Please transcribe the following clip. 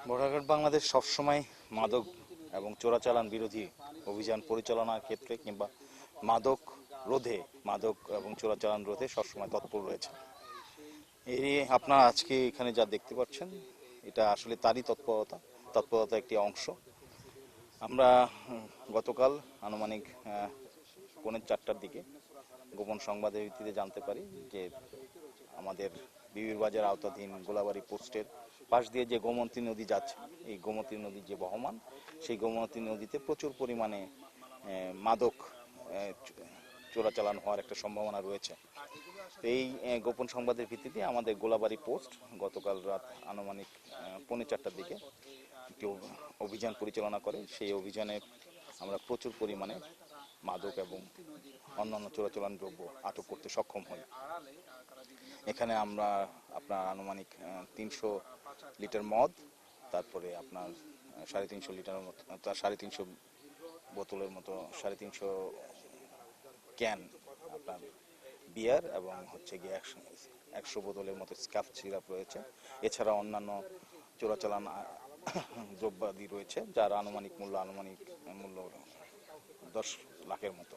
Border Bangladesh সবসময় মাদক এবং চোরাচালান বিরোধী অভিযান পরিচালনার ক্ষেত্রে কিংবা মাদক রোধে, মাদক এবং চোরাচালান রোধে সবসময় তৎপর রয়েছে। এই আপনারা আজকে এখানে যা দেখতে পাচ্ছেন, এটা আসলে তারই তৎপরতা একটি অংশ। আমরা গতকাল আনুমানিক 4:45টার দিকে গোপন সংবাদের ভিত্তিতে জানতে পারি যে আমাদের বিবির বাজার আওতাধীন গোলাবাড়ি পোস্টের পাশ দিয়ে যে গোমতী নদী যাচ্ছে, এই গোমতী নদীর যে বহমান, সেই গোমতী নদীতে প্রচুর পরিমাণে মাদক চোরাচালান হওয়ার একটা সম্ভাবনা রয়েছে। এই গোপন সংবাদের ভিত্তিতে আমাদের গোলাবাড়ি পোস্ট গতকাল রাত আনুমানিক 4:45টার দিকে একটি অভিযান পরিচালনা করে। সেই অভিযানে আমরা প্রচুর পরিমাণে মাদক এবং অন্যান্য চোরাচালান দ্রব্য আটক করতে সক্ষম হই। এখানে আমরা আপনার আনুমানিক 300 লিটার মদ, তারপরে আপনার 350 লিটারের মতো, 350 বোতলের মতো, 350 ক্যান আপনার বিয়ার এবং হচ্ছে গিয়ে 100 বোতলের মতো স্কাফ সিরাপ রয়েছে। এছাড়া অন্যান্য চোরাচালান দ্রব্যাদি রয়েছে, যার আনুমানিক মূল্য 10 লাখের মতো।